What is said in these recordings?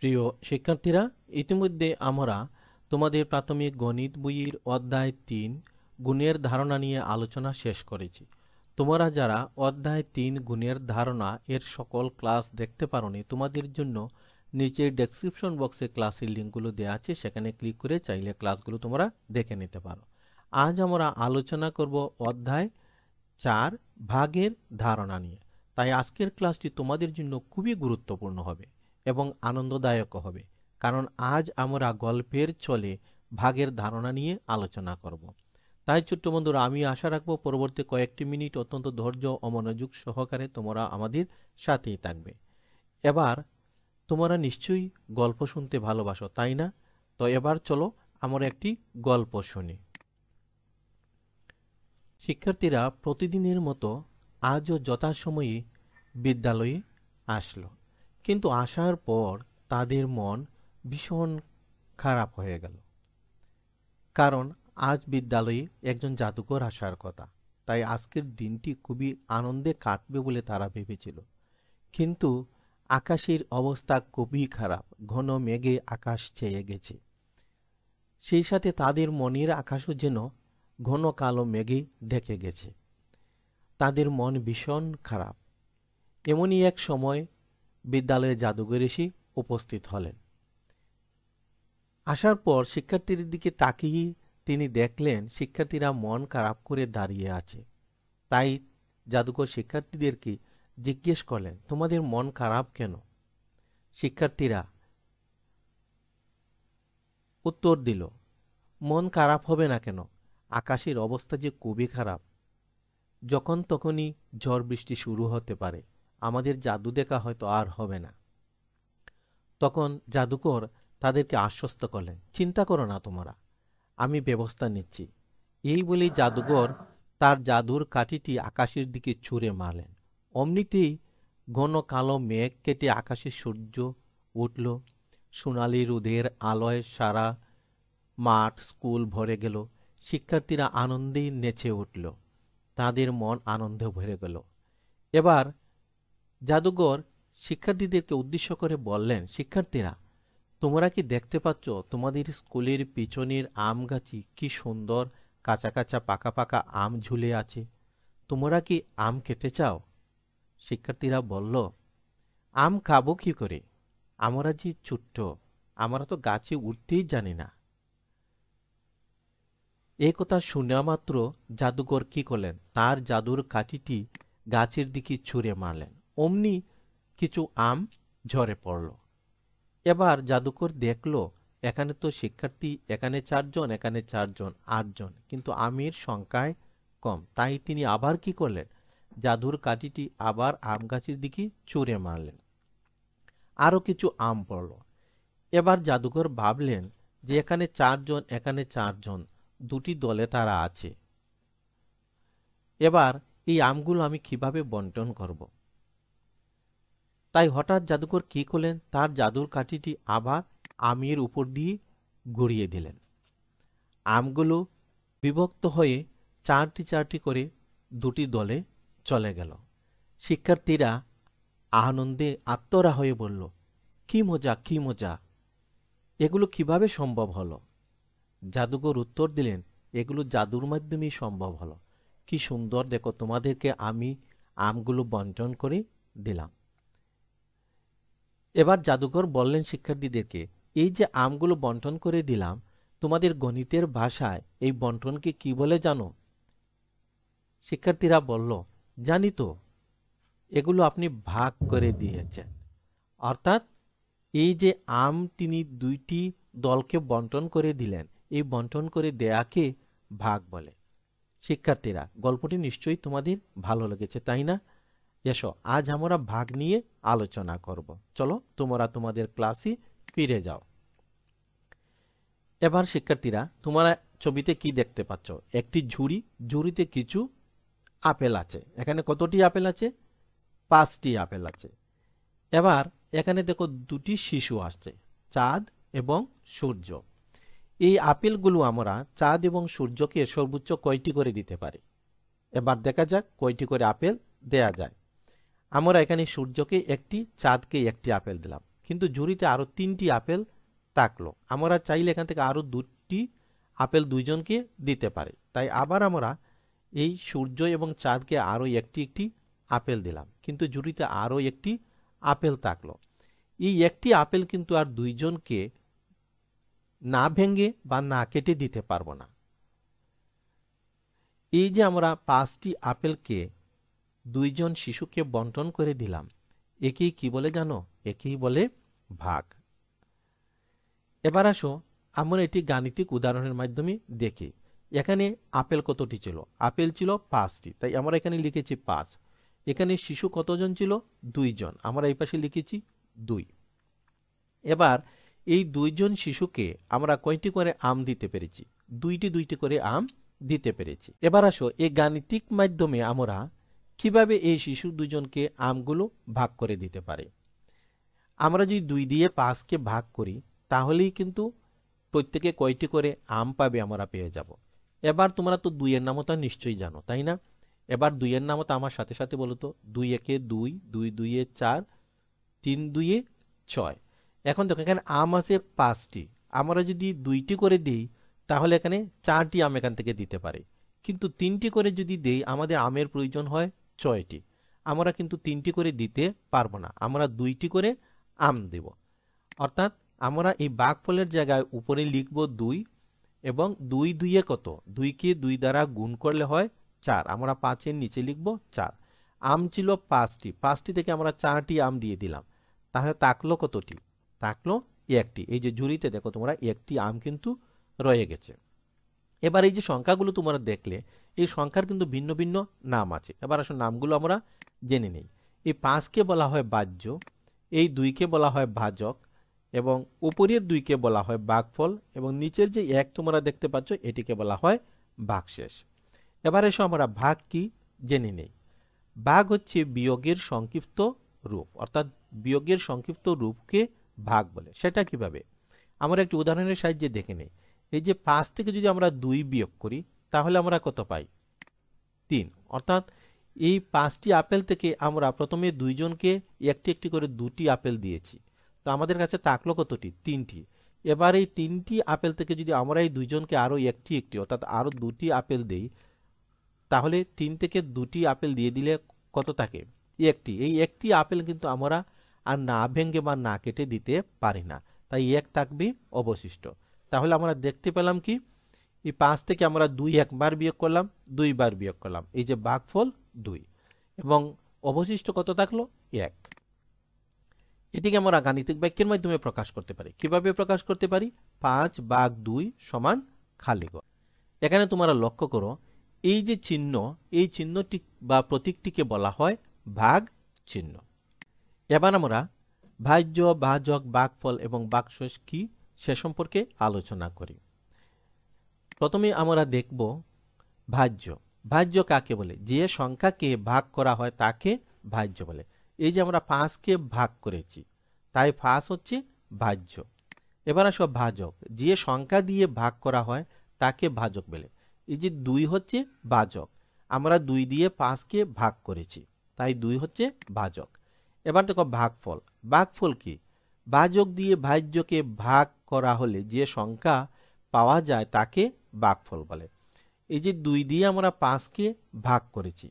প্রিয় শিক্ষার্থীরা, ইতিমধ্যে আমরা তোমাদের প্রাথমিক গণিত বইয়ের অধ্যায় ৩ গুণের ধারণা নিয়ে আলোচনা শেষ করেছি। তোমরা যারা অধ্যায় ৩ গুণের ধারণা এর সকল ক্লাস দেখতে পারোনি, তোমাদের জন্য নিচের ডেসক্রিপশন বক্সে ক্লাসের লিঙ্কগুলো দেওয়া আছে, সেখানে ক্লিক করে চাইলে ক্লাসগুলো তোমরা দেখে নিতে পারো। আজ আমরা আলোচনা করব অধ্যায় ৪ ভাগের ধারণা নিয়ে। তাই আজকের ক্লাসটি তোমাদের জন্য খুবই গুরুত্বপূর্ণ হবে এবং আনন্দদায়ক হবে, কারণ আজ আমরা গল্পের ছলে ভাগের ধারণা নিয়ে আলোচনা করব। তাই ছোট্ট বন্ধুরা, আমি আশা রাখবো পরবর্তী কয়েকটি মিনিট অত্যন্ত ধৈর্য ও মনোযোগ সহকারে তোমরা আমাদের সাথেই থাকবে। এবার তোমরা নিশ্চয়ই গল্প শুনতে ভালোবাসো, তাই না? তো এবার চলো আমরা একটি গল্প শুনি। শিক্ষার্থীরা প্রতিদিনের মতো আজও যথাসময়ে বিদ্যালয়ে আসলো, কিন্তু আসার পর তাদের মন ভীষণ খারাপ হয়ে গেল, কারণ আজ বিদ্যালয়ে একজন জাদুকর আসার কথা। তাই আজকের দিনটি খুবই আনন্দে কাটবে বলে তারা ভেবেছিল, কিন্তু আকাশের অবস্থা খুবই খারাপ। ঘন মেঘে আকাশ ছেয়ে গেছে, সেই সাথে তাদের মনের আকাশও যেন ঘন কালো মেঘে ঢেকে গেছে। তাদের মন ভীষণ খারাপ। এমনই এক সময় বিদ্যালয়ে জাদুঘর এসে উপস্থিত হলেন। আসার পর শিক্ষার্থীদের দিকে তাকিয়ে তিনি দেখলেন শিক্ষার্থীরা মন খারাপ করে দাঁড়িয়ে আছে। তাই জাদুঘর শিক্ষার্থীদেরকে জিজ্ঞেস করলেন, তোমাদের মন খারাপ কেন? শিক্ষার্থীরা উত্তর দিল, মন খারাপ হবে না কেন, আকাশের অবস্থা যে খুবই খারাপ। যখন তখনই ঝড় বৃষ্টি শুরু হতে পারে, আমাদের জাদু দেখা হয়তো আর হবে না। তখন জাদুকর তাদেরকে আশ্বস্ত করলেন, চিন্তা করো না তোমরা, আমি ব্যবস্থা নিচ্ছি। এই বলেই জাদুকর তার জাদুর কাঠিটি আকাশের দিকে ছুঁড়ে মারলেন। অমনিতেই ঘন কালো মেঘ কেটে আকাশে সূর্য উঠল। সোনালি রোদের আলোয় সারা মাঠ স্কুল ভরে গেল। শিক্ষার্থীরা আনন্দে নেচে উঠল, তাদের মন আনন্দে ভরে গেল। এবার জাদুঘর শিক্ষার্থীদেরকে উদ্দেশ্য করে বললেন, শিক্ষার্থীরা, তোমরা কি দেখতে পাচ্ছ তোমাদের স্কুলের পিছনের আম গাছে কি সুন্দর কাঁচা কাঁচা পাকা পাকা আম ঝুলে আছে? তোমরা কি আম খেতে চাও? শিক্ষার্থীরা বলল, আম খাবো কি করে, আমরা যে ছোট্ট, আমরা তো গাছে উঠতেই জানি না। এই কথা শোনা মাত্র জাদুকর কি করলেন, তার জাদুর কাঠিটি গাছের দিকে ছুঁড়ে মারলেন। অমনি কিছু আম ঝরে পড়ল। এবার জাদুকর দেখল এখানে তো শিক্ষার্থী, এখানে 4 জন, এখানে 4 জন, 8 জন, কিন্তু আমের সংখ্যায় কম। তাই তিনি আবার কি করলেন, জাদুর কাঠিটি আবার আম গাছের দিকে ছুঁড়ে মারলেন। আরো কিছু আম পড়ল। এবার জাদুকর ভাবলেন যে এখানে 4 জন, এখানে 4 জন, দুটি দলে তারা আছে। এবার এই আমগুলো আমি কিভাবে বন্টন করব? তাই হঠাৎ জাদুকর কি করলেন, তার জাদুর কাঠিটি আবার আমের উপর দিয়ে গড়িয়ে দিলেন। আমগুলো বিভক্ত হয়ে 4টি 4টি করে দুটি দলে চলে গেল। শিক্ষার্থীরা আনন্দে আত্মরা হয়ে বলল, কি মজা, কি মজা, এগুলো কিভাবে সম্ভব হলো? জাদুকর উত্তর দিলেন, এগুলো জাদুর মাধ্যমেই সম্ভব হলো। কি সুন্দর, দেখো তোমাদেরকে আমি আমগুলো বন্টন করে দিলাম। এবার জাদুকর বললেন শিক্ষার্থীদেরকে, এই যে আমগুলো বন্টন করে দিলাম, তোমাদের গণিতের ভাষায় এই বন্টনকে কি বলে জানো? শিক্ষার্থীরা বলল, জানি তো, এগুলো আপনি ভাগ করে দিয়েছেন। অর্থাৎ এই যে আম তিনি দুইটি দলকে বন্টন করে দিলেন, এই বন্টন করে দেয়াকে ভাগ বলে। শিক্ষার্থীরা, গল্পটি নিশ্চয়ই তোমাদের ভালো লেগেছে, তাই না? এসো আজ আমরা ভাগ নিয়ে আলোচনা করব। চলো তোমরা তোমাদের ক্লাসে ফিরে যাও। এবার শিক্ষার্থীরা, তোমরা ছবিতে কি দেখতে পাচ্ছ? একটি ঝুড়ি, ঝুড়িতে কিছু আপেল আছে। এখানে কতটি আপেল আছে? 5টি আপেল আছে। এবার এখানে দেখো দুটি শিশু আসছে, চাঁদ এবং সূর্য। এই আপেলগুলো আমরা চাঁদ এবং সূর্যকে সর্বোচ্চ কয়টি করে দিতে পারি? এবার দেখা যাক কয়টি করে আপেল দেয়া যায়। আমরা এখানে সূর্যকে একটি, চাঁদকে একটি আপেল দিলাম, কিন্তু ঝুড়িতে আরও 3টি আপেল থাকলো। আমরা চাইলে এখান থেকে আরও 2টি আপেল দুইজনকে দিতে পারি। তাই আবার আমরা এই সূর্য এবং চাঁদকে আরও একটি একটি আপেল দিলাম, কিন্তু ঝুড়িতে আরও একটি আপেল থাকলো। এই একটি আপেল কিন্তু আর দুইজনকে না ভেঙে বা না কেটে দিতে পারবো না। এই যে আমরা 5টি আপেলকে দুইজন শিশুকে বন্টন করে দিলাম, একেই কি বলে জানো? একেই বলে ভাগ। এবার আসো আমরা এটি গাণিতিক উদাহরণের মাধ্যমে দেখি। এখানে আপেল কতটি ছিল? আপেল ছিল 5টি, তাই আমরা এখানে লিখেছি 5। এখানে শিশু কতজন ছিল? 2 জন, আমরা এই পাশে লিখেছি 2। এবার এই 2 জন শিশুকে আমরা কয়টি করে আম দিতে পেরেছি? 2টি করে আম দিতে পেরেছি। এবার আসো এই গাণিতিক মাধ্যমে আমরা কিভাবে এই শিশু 2 জনকে আমগুলো ভাগ করে দিতে পারি। আমরা যদি 2 দিয়ে 5কে ভাগ করি তাহলেই কিন্তু প্রত্যেকে কয়টি করে আম পাবে আমরা পেয়ে যাব। এবার তোমরা তো 2 এর নামতা নিশ্চয়ই জানো, তাই না? এবার 2 এর নামতা আমার সাথে সাথে বলো তো। 2 একে 2, 2 2 4, 3 2 6। এখন দেখো এখানে আম আছে 5টি, আমরা যদি 2টি করে দিই তাহলে এখানে 4টি আম এখান থেকে দিতে পারি, কিন্তু 3টি করে যদি দেই আমাদের আমের প্রয়োজন হয় 6টি। আমরা কিন্তু 3টি করে দিতে পারবো না, আমরা 2টি করে আম দেব। অর্থাৎ আমরা এই ভাগফলের জায়গায় উপরে লিখব 2 এবং 2 2 কত? 2কে 2 দ্বারা গুণ করলে হয় 4, আমরা 5-এর নিচে লিখব 4। আম ছিল 5টি থেকে আমরা 4টি আম দিয়ে দিলাম, তাহলে থাকলো কতটি? থাকলো 1টি। এই যে ঝুড়িতে দেখো তোমরা 1টি আম কিন্তু রয়ে গেছে। এবার এই যে সংখ্যাগুলো তোমরা দেখলে এই সংখ্যার কিন্তু ভিন্ন ভিন্ন নাম আছে। এবার আসলে নামগুলো আমরা জেনে নেই। এই 5কে বলা হয় বাহ্য, এই 2কে বলা হয় ভাজক, এবং উপরের 2কে বলা হয় ভাগফল, এবং নিচের যে 1 তোমরা দেখতে পাচ্ছ এটিকে বলা হয় ভাগশেষ। এবার এসো আমরা ভাগ কি জেনে নেই। ভাগ হচ্ছে বিয়োগের সংক্ষিপ্ত রূপ, অর্থাৎ বিয়োগের সংক্ষিপ্ত রূপকে ভাগ বলে। সেটা কিভাবে? আমরা একটি উদাহরণের সাহায্যে দেখে নেই। এই যে 5 থেকে যদি আমরা 2 বিয়োগ করি তাহলে আমরা কত পাই? 3। অর্থাৎ এই 5টি আপেল থেকে আমরা প্রথমে 2 জনকে একটি একটি করে 2টি আপেল দিয়েছি, তো আমাদের কাছে থাকলো কতটি? 3টি। এবার এই 3টি আপেল থেকে যদি আমরা এই 2 জনকে আরও একটি একটি অর্থাৎ আরও 2টি আপেল দেই, তাহলে 3 থেকে 2টি আপেল দিয়ে দিলে কত থাকে? 1টি। এই 1টি আপেল কিন্তু আমরা আর না ভেঙে বা না কেটে দিতে পারি না, তাই 1 থাকবে অবশিষ্ট। তাহলে আমরা দেখতে পেলাম কি, এই 5 থেকে আমরা 2 একবার বিয়োগ করলাম, 2 বার বিয়োগ করলাম, এই যে ভাগফল 2, এবং অবশিষ্ট কত থাকলো? 1। এটিকে আমরা গাণিতিক বাক্যের মাধ্যমে প্রকাশ করতে পারি। কিভাবে প্রকাশ করতে পারি? 5/2 সমান খালি ঘর। এখানে তোমরা লক্ষ্য করো এই যে চিহ্ন, এই চিহ্নটি বা প্রতীকটিকে বলা হয় ভাগ চিহ্ন। এবার আমরা ভাজ্য, ভাজক, ভাগফল এবং ভাগশেষ কি সে সম্পর্কে আলোচনা করি। প্রথমে আমরা দেখব ভাজ্য। ভাজ্য কাকে বলে? যে সংখ্যাকে ভাগ করা হয় তাকে ভাজ্য বলে। এই যে আমরা 5কে ভাগ করেছি, তাই 5 হচ্ছে ভাজ্য। এবার আসো ভাজক। যে সংখ্যা দিয়ে ভাগ করা হয় তাকে ভাজক বলে। এই যে 2 হচ্ছে ভাজক, আমরা 2 দিয়ে 5কে ভাগ করেছি, তাই 2 হচ্ছে ভাজক। এবার দেখো ভাগফল। ভাগফল কি? ভাজক দিয়ে ভাজ্যকে ভাগ করা হলে যে সংখ্যা পাওয়া যায় তাকে ভাগফল বলে। এই যে 2 দিয়ে আমরা 5কে ভাগ করেছি,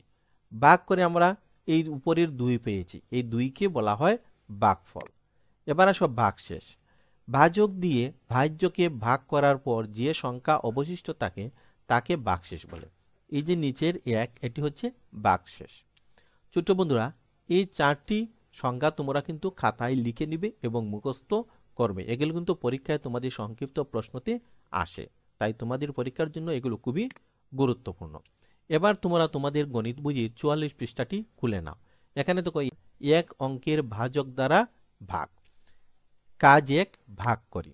ভাগ করে আমরা এই উপরের 2 পেয়েছি, এই 2কে বলা হয় ভাগফল। এবার আসো ভাগশেষ। ভাজক দিয়ে ভাজ্যকে ভাগ করার পর যে সংখ্যা অবশিষ্ট থাকে তাকে ভাগশেষ বলে। এই যে নিচের 1, এটি হচ্ছে ভাগশেষ। ছোট্ট বন্ধুরা, এই 4টি সংখ্যা তোমরা কিন্তু খাতায় লিখে নিবে এবং মুখস্থ করবে। এগুলো কিন্তু পরীক্ষায় তোমাদের সংক্ষিপ্ত প্রশ্নতে আসে, তাই তোমাদের পরীক্ষার জন্য এগুলো খুবই গুরুত্বপূর্ণ। এবার তোমরা তোমাদের গণিত বইয়ের 44 পৃষ্ঠাটি খুলে নাও। এখানে তো 1 অঙ্কের ভাজক দ্বারা ভাগ, কাজ 1 ভাগ করি।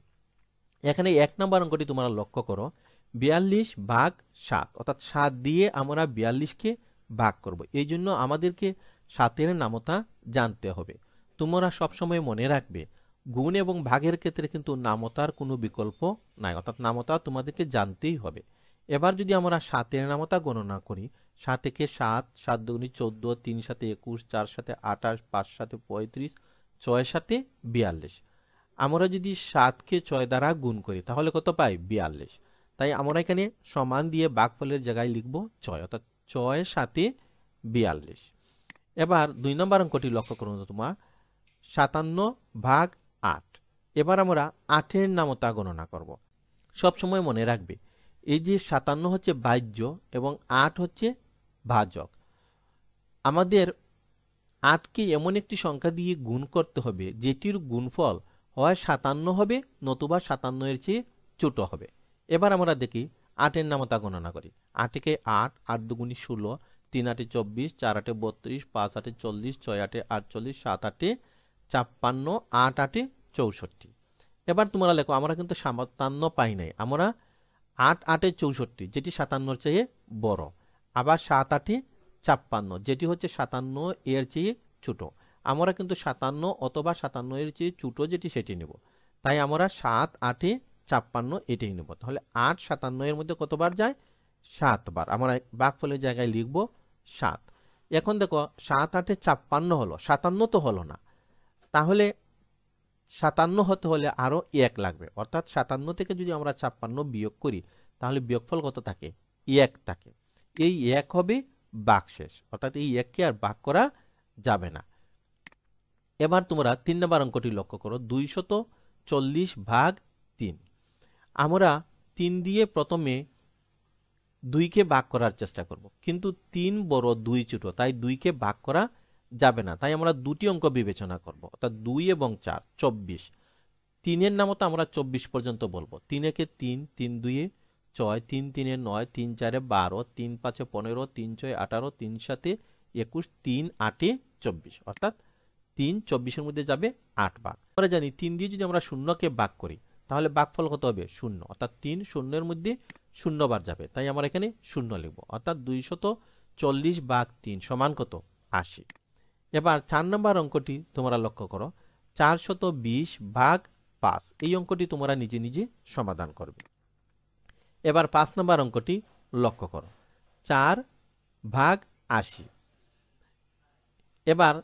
এখানে 1 নম্বর অঙ্কটি তোমরা লক্ষ্য করো, 42/7, অর্থাৎ 7 দিয়ে আমরা 42কে ভাগ করব। এই জন্য আমাদেরকে 7-এর নামতা জানতে হবে। তোমরা সবসময় মনে রাখবে গুণ এবং ভাগের ক্ষেত্রে কিন্তু নামতার কোনো বিকল্প নাই, অর্থাৎ নামতা তোমাদেরকে জানতেই হবে। এবার যদি আমরা 7-এর নামতা গণনা করি, 7 একে 7, 7 দুগুণে 14, 3 7 21, 4 7 28, 5 7 35, 6 সাথে 42। আমরা যদি 7কে 6 দ্বারা গুণ করি তাহলে কত পাই? 42। তাই আমরা এখানে সমান দিয়ে ভাগফলের জায়গায় লিখব 6, অর্থাৎ 6 সাথে 42। এবার 2 নম্বর অঙ্কটি লক্ষ্য করুন তোমার, 57/8। এবার আমরা 8-এর নামতা গণনা করব। সবসময় মনে রাখবে এই যে 57 হচ্ছে ভাজ্য এবং 8 হচ্ছে ভাজক। আমাদের 8কে এমন একটি সংখ্যা দিয়ে গুণ করতে হবে যেটির গুণফল হয় 57 হবে নতুবা 57 এর চেয়ে ছোট হবে। এবার আমরা দেখি 8-এর নামতা গণনা করি। 8-কে 8, 8 দুগুণী 16, 3 8 24, 4 8 32, 5 8 40, 6 8 48, 7 8 56, 8 8 64। এবার তোমরা লেখো, আমরা কিন্তু 57 পাই নাই, আমরা 8 8 64 যেটি 57 চেয়ে বড়, আবার 7 8 56 যেটি হচ্ছে 57 এর চেয়ে ছোট। আমরা কিন্তু 57 অথবা 57 এর চেয়ে ছোট যেটি সেটি নেব। তাই আমরা 7 8 56 এটাই নেব। তাহলে 8 57 এর মধ্যে কতবার যায়? 7 বার। আমরা ভাগফলের জায়গায় লিখব 7। এখন দেখো 7 8 56 হলো, 57 তো হলো না। তাহলে 57 হতে হলে আরো 1 লাগবে, অর্থাৎ 57 থেকে যদি আমরা 56 বিয়োগ করি তাহলে বিয়োগফল কত থাকে? 1 থাকে। এই 1 হবে ভাগশেষ, অর্থাৎ এই 1কে আর ভাগ করা যাবে না। এবার তোমরা 3 নম্বর অঙ্কটি লক্ষ্য করো, 240/3। আমরা 3 দিয়ে প্রথমে 2কে ভাগ করার চেষ্টা করব, কিন্তু 3 বড় 2 ছোট, তাই 2কে ভাগ করা যাবে না। তাই আমরা দুটি অঙ্ক বিবেচনা করব, অর্থাৎ 2 এবং 4 24। 3-এর নামতা আমরা 24 পর্যন্ত বলবো। 3 একে 3, 3 2 6, 3 3 9, 3 4 12, 3 5 15, 3 6 18, 3 7 21, 3 8 24, অর্থাৎ 3 24-এর মধ্যে যাবে 8 বার। আমরা জানি 3 দিয়ে যদি আমরা শূন্যকে ভাগ করি তাহলে ভাগফল কত হবে? 0, অর্থাৎ 3 শূন্যের মধ্যে 0 বার যাবে, তাই আমরা এখানে 0 লিখব, অর্থাৎ 240/3 সমান কত? 80। এবার 4 নম্বর অঙ্কটি তোমরা লক্ষ্য করো, 420/5। এই অঙ্কটি তোমরা নিজে নিজে সমাধান করবে। এবার 5 নম্বর অঙ্কটি লক্ষ্য করো, 4/80। এবার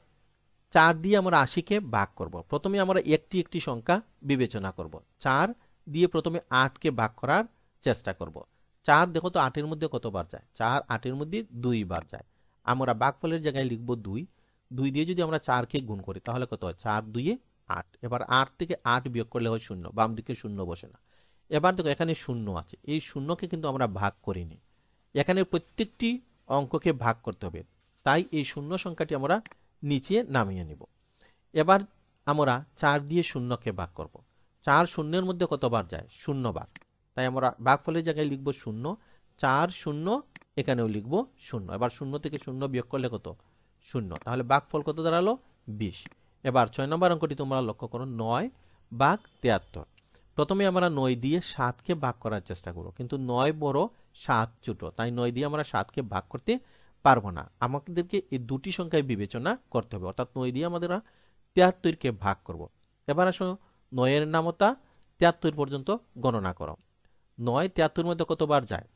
4 দিয়ে আমরা 80কে ভাগ করব। প্রথমে আমরা একটি একটি সংখ্যা বিবেচনা করব। 4 দিয়ে প্রথমে 8কে ভাগ করার চেষ্টা করব। 4 দেখো তো 8-এর মধ্যে কতবার যায়? 4 8-এর মধ্যে 2 বার যায়। আমরা ভাগফলের জায়গায় লিখব 2। 2 দিয়ে যদি আমরা 4কে গুণ করি তাহলে কত হয়? 4 2 8। এবার 8 থেকে 8 বিয়োগ করলে হয় 0, বাম দিকে 0 বসে না। এবার দেখো এখানে 0 আছে, এই 0কে কিন্তু আমরা ভাগ করিনি। এখানে প্রত্যেকটি অঙ্ককে ভাগ করতে হবে, তাই এই 0 সংখ্যাটি আমরা নিচে নামিয়ে নিব। এবার আমরা 4 দিয়ে 0কে ভাগ করব। 4 শূন্যের মধ্যে কতবার যায়? 0 বার। তাই আমরা ভাগফলের জায়গায় লিখব 0, 4 0, এখানেও লিখব 0। এবার 0 থেকে 0 বিয়োগ করলে কত? 0। তাহলে ভাগফল কত দাঁড়ালো? 20। এবার 6 নম্বর অঙ্কটি তোমরা লক্ষ্য করো, 9/73। প্রথমে আমরা 9 দিয়ে 7কে ভাগ করার চেষ্টা করব, কিন্তু 9 বড় 7 ছোট, তাই 9 দিয়ে আমরা 7কে ভাগ করতে পারবো না। আমাদেরকে এই দুটি সংখ্যায় বিবেচনা করতে হবে, অর্থাৎ 9 দিয়ে আমাদের 73কে ভাগ করব। এবার আসো 9-এর নামতা 73 পর্যন্ত গণনা করো। 9 73-এর মধ্যে কতবার যায়?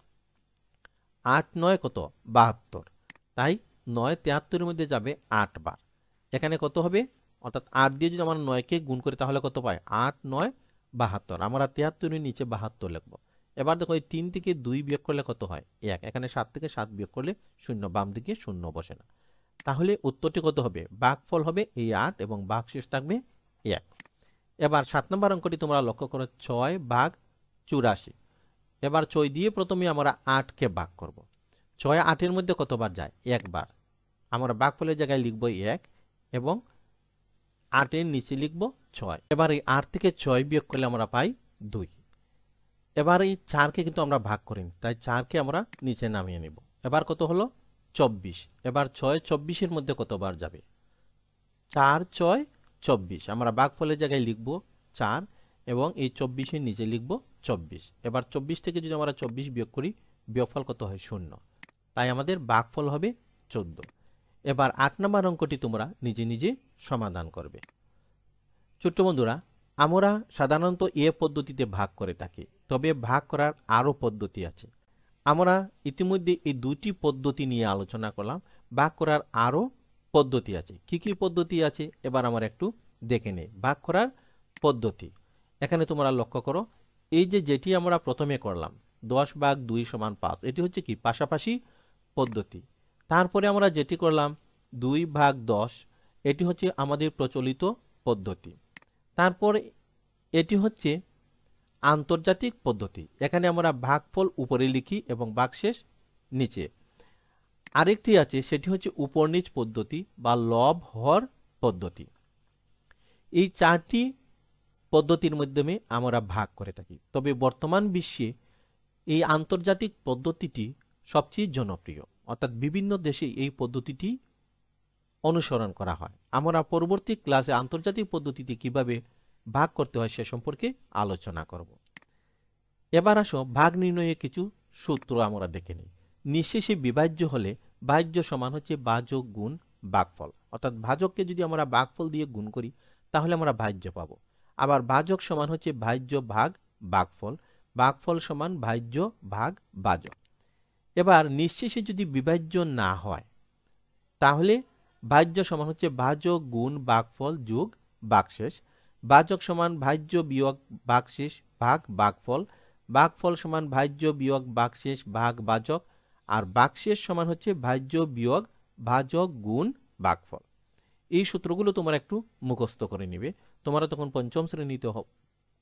8 9 কত? 72। তাই 9 73-এর মধ্যে যাবে 8 বার। এখানে কত হবে? অর্থাৎ 8 দিয়ে যদি আমরা 9কে গুণ করি তাহলে কত পাই? 8 9 72। আমরা 73-এর নিচে 72 লিখব। এবার দেখো এই 3 থেকে 2 বিয়োগ করলে কত হয়? 1। এখানে 7 থেকে 7 বিয়োগ করলে 0, বাম দিকে 0 বসে না। তাহলে উত্তরটি কত হবে? ভাগফল হবে এই 8 এবং ভাগশেষ থাকবে 1। এবার 7 নম্বর অঙ্কটি তোমরা লক্ষ্য করো, 6/84। এবার 6 দিয়ে প্রথমে আমরা 8কে ভাগ করব। 6 8-এর মধ্যে কতবার যায়? 1 বার। আমরা ভাগফলের জায়গায় লিখব 1 এবং 8-এর নিচে লিখব 6। এবার এই 8 থেকে 6 বিয়োগ করলে আমরা পাই 2। এবার এই 4কে কিন্তু আমরা ভাগ করিনি, তাই 4কে আমরা নিচে নামিয়ে নিব। এবার কত হলো? 24। এবার 6 24-এর মধ্যে কতবার যাবে? 4 6 24। আমরা ভাগফলের জায়গায় লিখব 4 এবং এই 24-এর নিচে লিখব 24। এবার 24 থেকে যদি আমরা 24 বিয়োগ করি বিয়োগফল কত হয়? 0। তাই আমাদের ভাগফল হবে 14। এবার 8 নম্বর অঙ্কটি তোমরা নিজে নিজে সমাধান করবে। ছোট্ট বন্ধুরা, আমরা সাধারণত এ পদ্ধতিতে ভাগ করে থাকি, তবে ভাগ করার আরও পদ্ধতি আছে। আমরা ইতিমধ্যে এই দুটি পদ্ধতি নিয়ে আলোচনা করলাম, ভাগ করার আরও পদ্ধতি আছে। কি কি পদ্ধতি আছে এবার আমরা একটু দেখে নেই ভাগ করার পদ্ধতি। এখানে তোমরা লক্ষ্য করো, এই যে যেটি আমরা প্রথমে করলাম 10/2 = 5, এটি হচ্ছে কি পাশাপাশি পদ্ধতি। তারপরে আমরা যেটি করলাম 2/10, এটি হচ্ছে আমাদের প্রচলিত পদ্ধতি। তারপর এটি হচ্ছে আন্তর্জাতিক পদ্ধতি, এখানে আমরা ভাগফল উপরে লিখি এবং ভাগশেষ নিচে। আরেকটি আছে, সেটি হচ্ছে উপর নিচ পদ্ধতি বা লব হর পদ্ধতি। এই 4টি পদ্ধতির মাধ্যমে আমরা ভাগ করে থাকি। তবে বর্তমান বিশ্বে এই আন্তর্জাতিক পদ্ধতিটি সবচেয়ে জনপ্রিয়, অর্থাৎ বিভিন্ন দেশে এই পদ্ধতিটি অনুসরণ করা হয়। আমরা পরবর্তী ক্লাসে আন্তর্জাতিক পদ্ধতিতে কিভাবে ভাগ করতে হয় সে সম্পর্কে আলোচনা করব। এবার আসো ভাগ নির্ণয়ে কিছু সূত্র আমরা দেখে নিই। নিঃশেষে বিভাজ্য হলে ভাজ্য সমান হচ্ছে ভাজক গুণ ভাগফল, অর্থাৎ ভাজককে যদি আমরা ভাগফল দিয়ে গুণ করি তাহলে আমরা ভাজ্য পাবো। আবার ভাজক সমান হচ্ছে ভাজ্য ভাগ ভাগফল, ভাগফল সমান ভাজ্য ভাগ ভাজক। এবার নিঃশেষে যদি বিভাজ্য না হয় তাহলে ভাজ্য সমান হচ্ছে ভাজক গুণ ভাগফল যোগ ভাগশেষ, ভাজক সমান ভাজ্য বিয়োগ ভাগশেষ ভাগ ভাগফল, ভাগফল সমান ভাজ্য বিয়োগ ভাগশেষ ভাগ ভাজক, আর ভাগশেষ সমান হচ্ছে ভাজ্য বিয়োগ ভাজক গুণ ভাগফল। এই সূত্রগুলো তোমরা একটু মুখস্থ করে নিবে। তোমরা তখন পঞ্চম শ্রেণীতে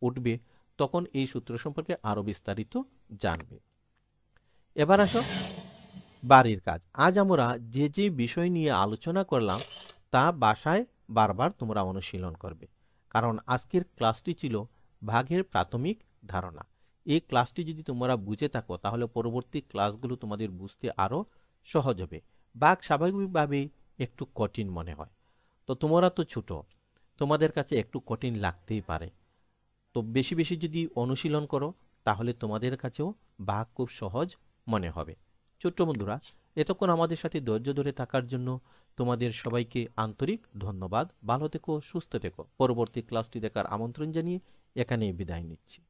উঠবে, তখন এই সূত্র সম্পর্কে আরো বিস্তারিত জানবে। এবার আসো বাড়ির কাজ। আজ আমরা যে যে বিষয় নিয়ে আলোচনা করলাম তা বাসায় বারবার তোমরা অনুশীলন করবে, কারণ আজকের ক্লাসটি ছিল ভাগের প্রাথমিক ধারণা। এই ক্লাসটি যদি তোমরা বুঝে থাকো তাহলে পরবর্তী ক্লাসগুলো তোমাদের বুঝতে আরো সহজ হবে। ভাগ স্বাভাবিকভাবেই একটু কঠিন মনে হয়, তো তোমরা তো ছোট, তোমাদের কাছে একটু কঠিন লাগতেই পারে। তো বেশি বেশি যদি অনুশীলন করো তাহলে তোমাদের কাছেও ভাগ খুব সহজ মনে হবে। ছোট্ট বন্ধুরা, এতক্ষণ আমাদের সাথে ধৈর্য ধরে থাকার জন্য তোমাদের সবাইকে আন্তরিক ধন্যবাদ। ভালো থেকো, সুস্থ থেকো। পরবর্তী ক্লাসটি দেখার আমন্ত্রণ জানিয়ে এখানেই বিদায় নিচ্ছি।